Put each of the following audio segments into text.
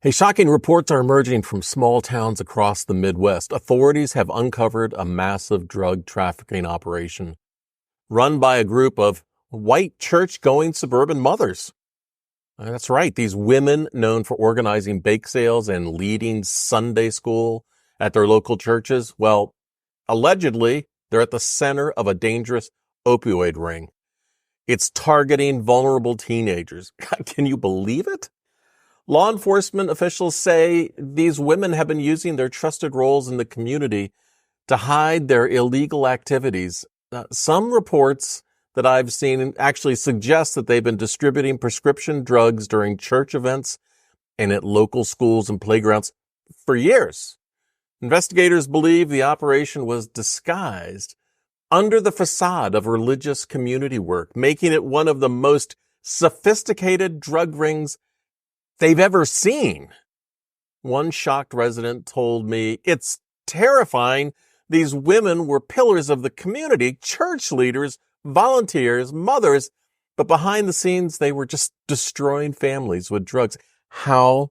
Hey, shocking reports are emerging from small towns across the Midwest. Authorities have uncovered a massive drug trafficking operation run by a group of white church-going suburban mothers. That's right. These women, known for organizing bake sales and leading Sunday school at their local churches, well, allegedly, they're at the center of a dangerous opioid ring. It's targeting vulnerable teenagers. Can you believe it? Law enforcement officials say these women have been using their trusted roles in the community to hide their illegal activities. Some reports that I've seen actually suggest that they've been distributing prescription drugs during church events and at local schools and playgrounds for years. Investigators believe the operation was disguised under the facade of religious community work, making it one of the most sophisticated drug rings they've ever seen. One shocked resident told me, "It's terrifying. These women were pillars of the community, church leaders, volunteers, mothers, but behind the scenes, they were just destroying families with drugs." How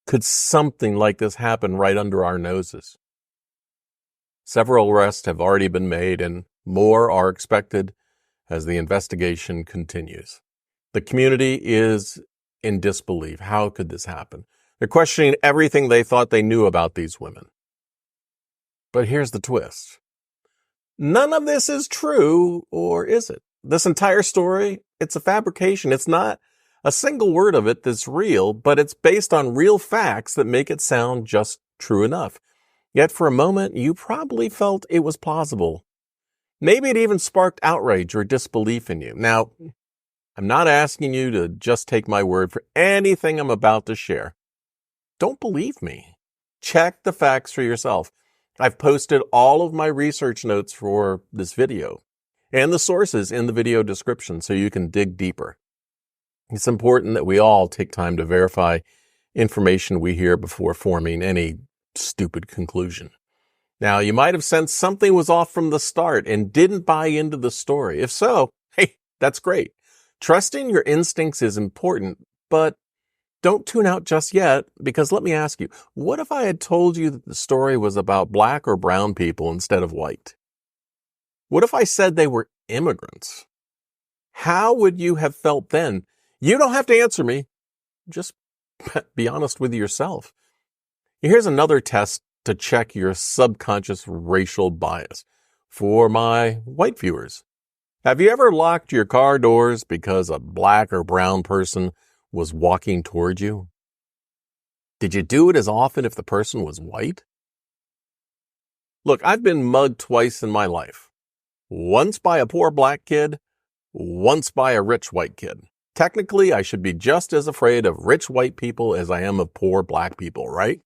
could something like this happen right under our noses? Several arrests have already been made and more are expected as the investigation continues. The community is in disbelief. How could this happen? They're questioning everything they thought they knew about these women. But here's the twist. None of this is true, or is it? This entire story, it's a fabrication. It's not a single word of it that's real, but it's based on real facts that make it sound just true enough. Yet for a moment, you probably felt it was plausible. Maybe it even sparked outrage or disbelief in you. Now, I'm not asking you to just take my word for anything I'm about to share. Don't believe me. Check the facts for yourself. I've posted all of my research notes for this video and the sources in the video description so you can dig deeper. It's important that we all take time to verify information we hear before forming any stupid conclusion. Now, you might have sensed something was off from the start and didn't buy into the story. If so, hey, that's great. Trusting your instincts is important, but don't tune out just yet, because let me ask you, what if I had told you that the story was about black or brown people instead of white? What if I said they were immigrants? How would you have felt then? You don't have to answer me. Just be honest with yourself. Here's another test to check your subconscious racial bias for my white viewers. Have you ever locked your car doors because a black or brown person was walking toward you? Did you do it as often if the person was white? Look, I've been mugged twice in my life. Once by a poor black kid, once by a rich white kid. Technically, I should be just as afraid of rich white people as I am of poor black people, right?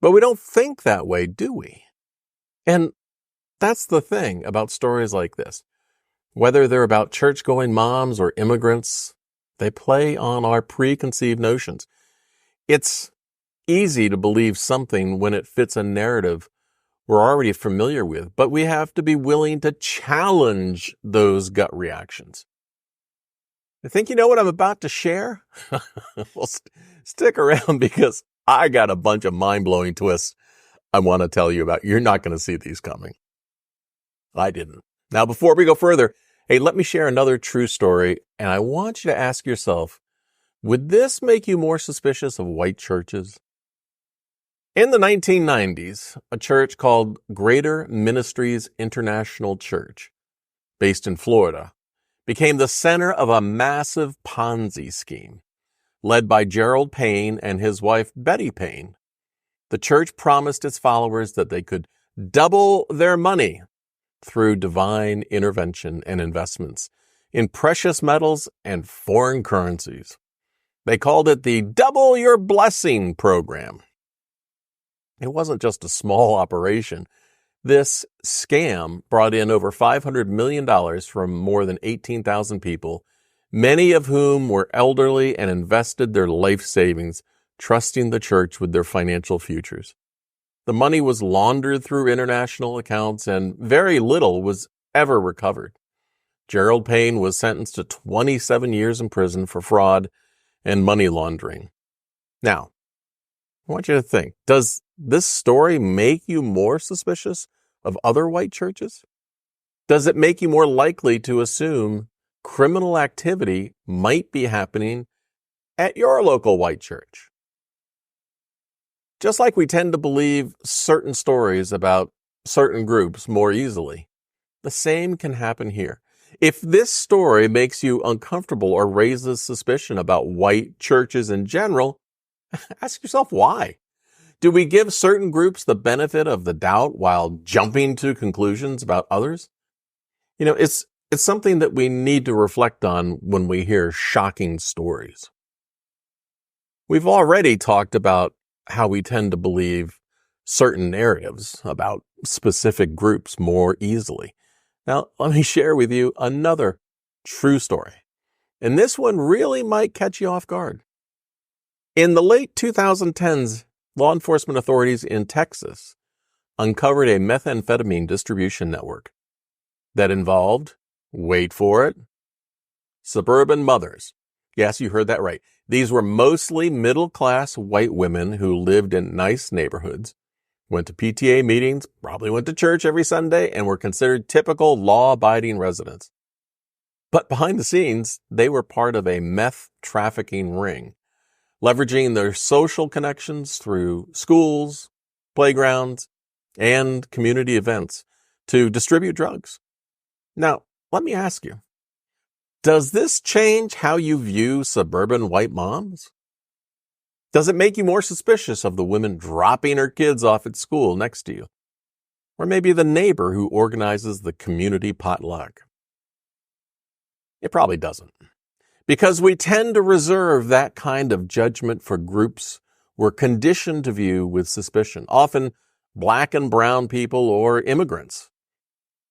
But we don't think that way, do we? And that's the thing about stories like this. Whether they're about church-going moms or immigrants, they play on our preconceived notions. It's easy to believe something when it fits a narrative we're already familiar with, but we have to be willing to challenge those gut reactions. You think you know what I'm about to share? Well, stick around because I got a bunch of mind-blowing twists I want to tell you about. You're not going to see these coming. I didn't. Now, before we go further, hey, let me share another true story, and I want you to ask yourself, would this make you more suspicious of white churches? In the 1990s, a church called Greater Ministries International Church, based in Florida, became the center of a massive Ponzi scheme led by Gerald Payne and his wife Betty Payne. The church promised its followers that they could double their money through divine intervention and investments in precious metals and foreign currencies. They called it the Double Your Blessing program. It wasn't just a small operation. This scam brought in over $500 million from more than 18,000 people, many of whom were elderly and invested their life savings, trusting the church with their financial futures. The money was laundered through international accounts, and very little was ever recovered. Gerald Payne was sentenced to 27 years in prison for fraud and money laundering. Now, I want you to think, does this story make you more suspicious of other white churches? Does it make you more likely to assume criminal activity might be happening at your local white church? Just like we tend to believe certain stories about certain groups more easily, the same can happen here. If this story makes you uncomfortable or raises suspicion about white churches in general, ask yourself why. Do we give certain groups the benefit of the doubt while jumping to conclusions about others? It's something that we need to reflect on when we hear shocking stories. We've already talked about how we tend to believe certain narratives about specific groups more easily. Now, let me share with you another true story. And this one really might catch you off guard. In the late 2010s, law enforcement authorities in Texas uncovered a methamphetamine distribution network that involved, wait for it, suburban mothers. Yes, you heard that right. These were mostly middle-class white women who lived in nice neighborhoods, went to PTA meetings, probably went to church every Sunday, and were considered typical law-abiding residents. But behind the scenes, they were part of a meth trafficking ring, leveraging their social connections through schools, playgrounds, and community events to distribute drugs. Now, let me ask you, does this change how you view suburban white moms? Does it make you more suspicious of the woman dropping her kids off at school next to you? Or maybe the neighbor who organizes the community potluck? It probably doesn't. Because we tend to reserve that kind of judgment for groups we're conditioned to view with suspicion, often black and brown people or immigrants.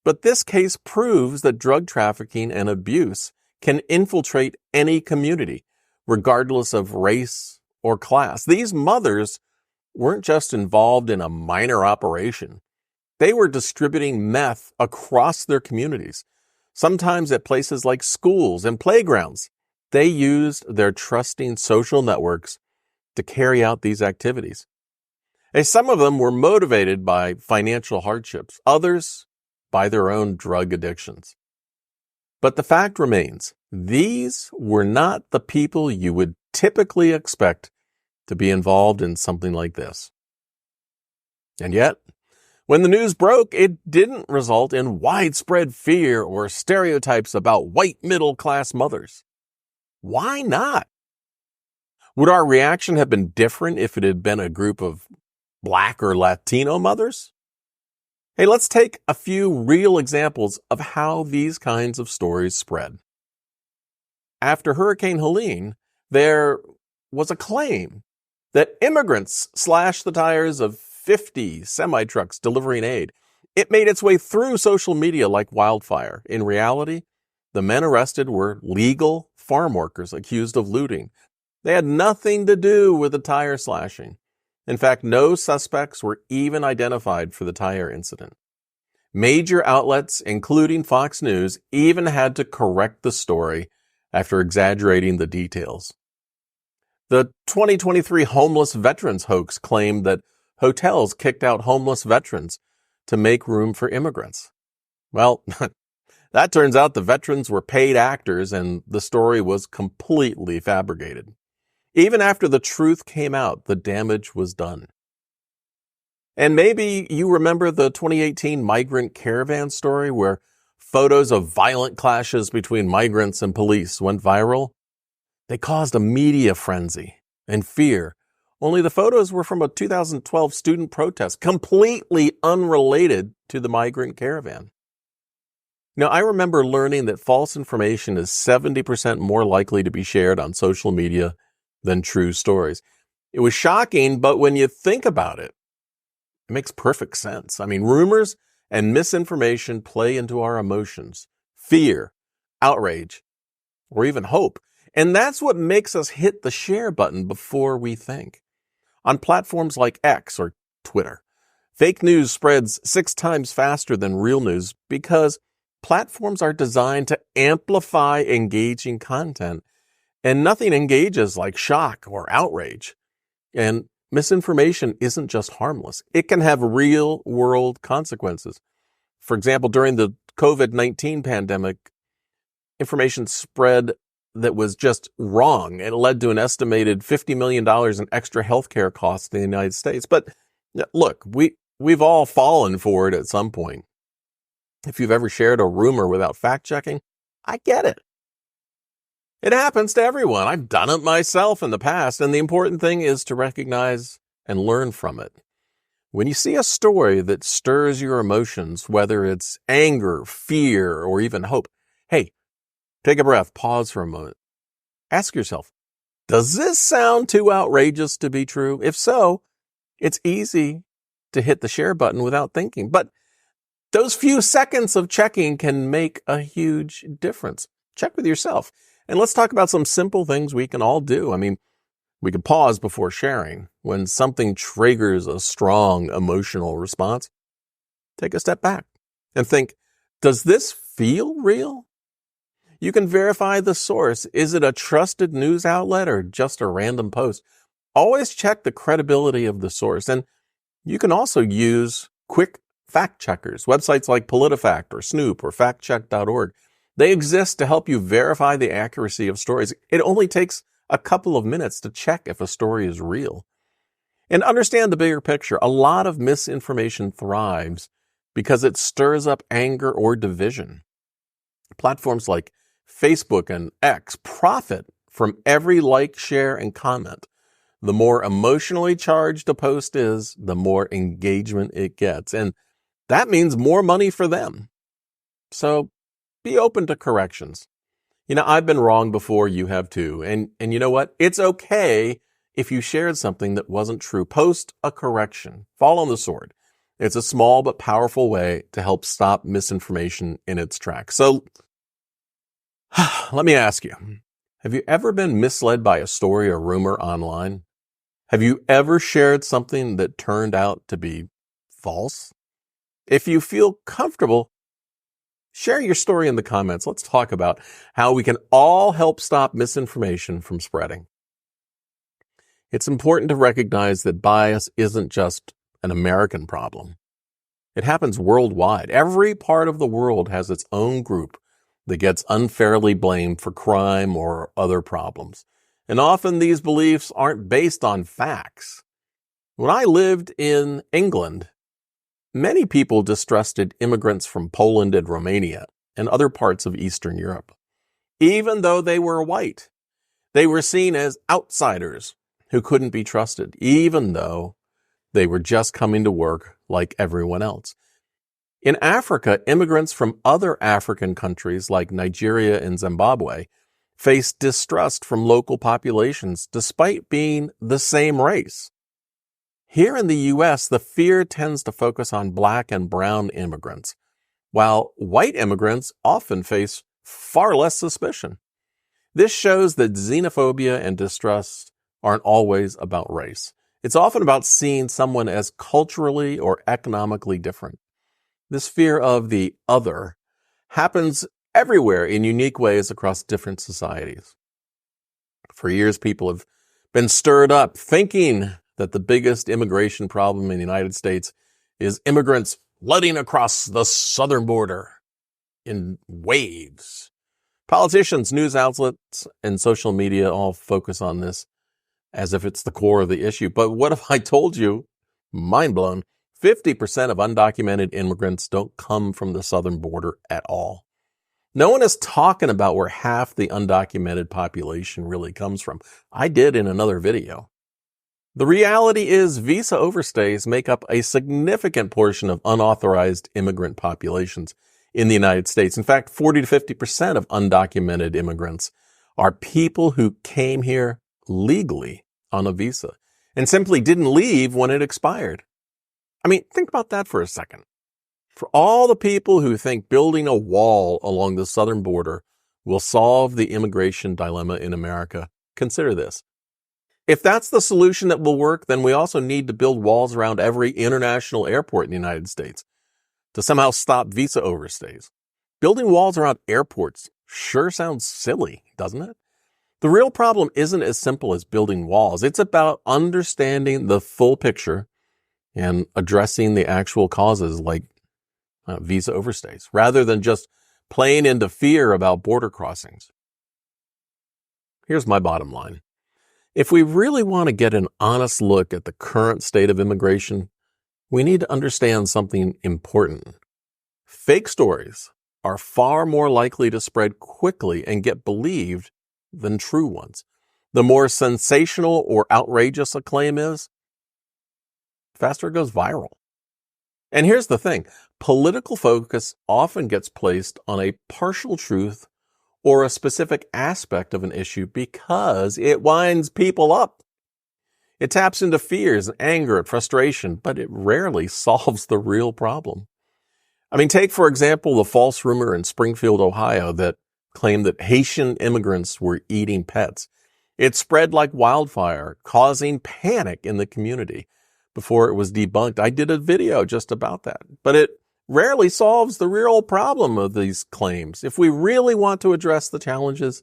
But this case proves that drug trafficking and abuse can infiltrate any community, regardless of race or class. These mothers weren't just involved in a minor operation. They were distributing meth across their communities, sometimes at places like schools and playgrounds. They used their trusting social networks to carry out these activities. And some of them were motivated by financial hardships, others by their own drug addictions. But the fact remains, these were not the people you would typically expect to be involved in something like this. And yet, when the news broke, it didn't result in widespread fear or stereotypes about white middle-class mothers. Why not? Would our reaction have been different if it had been a group of Black or Latino mothers? Hey, let's take a few real examples of how these kinds of stories spread. After Hurricane Helene, there was a claim that immigrants slashed the tires of 50 semi-trucks delivering aid. It made its way through social media like wildfire. In reality, the men arrested were legal farm workers accused of looting. They had nothing to do with the tire slashing. In fact, no suspects were even identified for the tire incident. Major outlets, including Fox News, even had to correct the story after exaggerating the details. The 2023 homeless veterans hoax claimed that hotels kicked out homeless veterans to make room for immigrants. Well, that turns out the veterans were paid actors and the story was completely fabricated. Even after the truth came out, the damage was done. And maybe you remember the 2018 migrant caravan story where photos of violent clashes between migrants and police went viral. They caused a media frenzy and fear. Only the photos were from a 2012 student protest, completely unrelated to the migrant caravan. Now, I remember learning that false information is 70% more likely to be shared on social media than true stories. It was shocking, but when you think about it, it makes perfect sense. I mean, rumors and misinformation play into our emotions, fear, outrage, or even hope. And that's what makes us hit the share button before we think. On platforms like X or Twitter, fake news spreads 6 times faster than real news because platforms are designed to amplify engaging content, and nothing engages like shock or outrage. And misinformation isn't just harmless. It can have real-world consequences. For example, during the COVID-19 pandemic, information spread that was just wrong. It led to an estimated $50 million in extra healthcare costs in the United States. But look, we've all fallen for it at some point. If you've ever shared a rumor without fact-checking, I get it. It happens to everyone. I've done it myself in the past, and the important thing is to recognize and learn from it. When you see a story that stirs your emotions, whether it's anger, fear, or even hope, hey, take a breath, pause for a moment. Ask yourself, does this sound too outrageous to be true? If so, it's easy to hit the share button without thinking. But those few seconds of checking can make a huge difference. Check with yourself. And let's talk about some simple things we can all do. I mean, we can pause before sharing. When something triggers a strong emotional response, take a step back and think, does this feel real? You can verify the source. Is it a trusted news outlet or just a random post? Always check the credibility of the source. And you can also use quick fact checkers, websites like PolitiFact or Snoop or factcheck.org. They exist to help you verify the accuracy of stories. It only takes a couple of minutes to check if a story is real. And understand the bigger picture. A lot of misinformation thrives because it stirs up anger or division. Platforms like Facebook and X profit from every like, share, and comment. The more emotionally charged a post is, the more engagement it gets. And that means more money for them. So be open to corrections. You know, I've been wrong before, you have too. And you know what? It's okay if you shared something that wasn't true. Post a correction. Fall on the sword. It's a small but powerful way to help stop misinformation in its tracks. So let me ask you, have you ever been misled by a story or rumor online? Have you ever shared something that turned out to be false? If you feel comfortable, share your story in the comments. Let's talk about how we can all help stop misinformation from spreading. It's important to recognize that bias isn't just an American problem. It happens worldwide. Every part of the world has its own group that gets unfairly blamed for crime or other problems. And often these beliefs aren't based on facts. When I lived in England, many people distrusted immigrants from Poland and Romania and other parts of Eastern Europe. Even though they were white, they were seen as outsiders who couldn't be trusted, even though they were just coming to work like everyone else. In Africa, immigrants from other African countries like Nigeria and Zimbabwe faced distrust from local populations despite being the same race. Here in the U.S., the fear tends to focus on black and brown immigrants, while white immigrants often face far less suspicion. This shows that xenophobia and distrust aren't always about race. It's often about seeing someone as culturally or economically different. This fear of the other happens everywhere in unique ways across different societies. For years, people have been stirred up thinking that the biggest immigration problem in the United States is immigrants flooding across the southern border in waves. Politicians, news outlets, and social media all focus on this as if it's the core of the issue. But what if I told you, mind blown, 50% of undocumented immigrants don't come from the southern border at all? No one is talking about where half the undocumented population really comes from. I did in another video. The reality is visa overstays make up a significant portion of unauthorized immigrant populations in the United States. In fact, 40 to 50% of undocumented immigrants are people who came here legally on a visa and simply didn't leave when it expired. I mean, think about that for a second. For all the people who think building a wall along the southern border will solve the immigration dilemma in America, consider this. If that's the solution that will work, then we also need to build walls around every international airport in the United States to somehow stop visa overstays. Building walls around airports sure sounds silly, doesn't it? The real problem isn't as simple as building walls. It's about understanding the full picture and addressing the actual causes like visa overstays, rather than just playing into fear about border crossings. Here's my bottom line. If we really want to get an honest look at the current state of immigration, we need to understand something important. Fake stories are far more likely to spread quickly and get believed than true ones. The more sensational or outrageous a claim is, the faster it goes viral. And here's the thing. Political focus often gets placed on a partial truth or a specific aspect of an issue because it winds people up. It taps into fears and anger and frustration, but it rarely solves the real problem. Take, for example, the false rumor in Springfield, Ohio that claimed that Haitian immigrants were eating pets. It spread like wildfire, causing panic in the community. Before it was debunked, I did a video just about that. But it rarely solves the real problem of these claims. If we really want to address the challenges,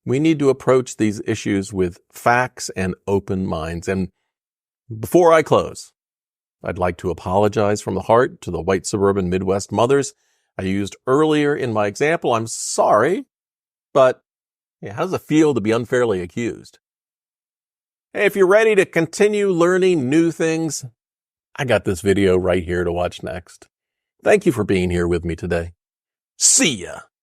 we need to approach these issues with facts and open minds. And before I close, I'd like to apologize from the heart to the white suburban Midwest mothers I used earlier in my example. I'm sorry, but how does it feel to be unfairly accused? Hey, if you're ready to continue learning new things, I got this video right here to watch next. Thank you for being here with me today. See ya!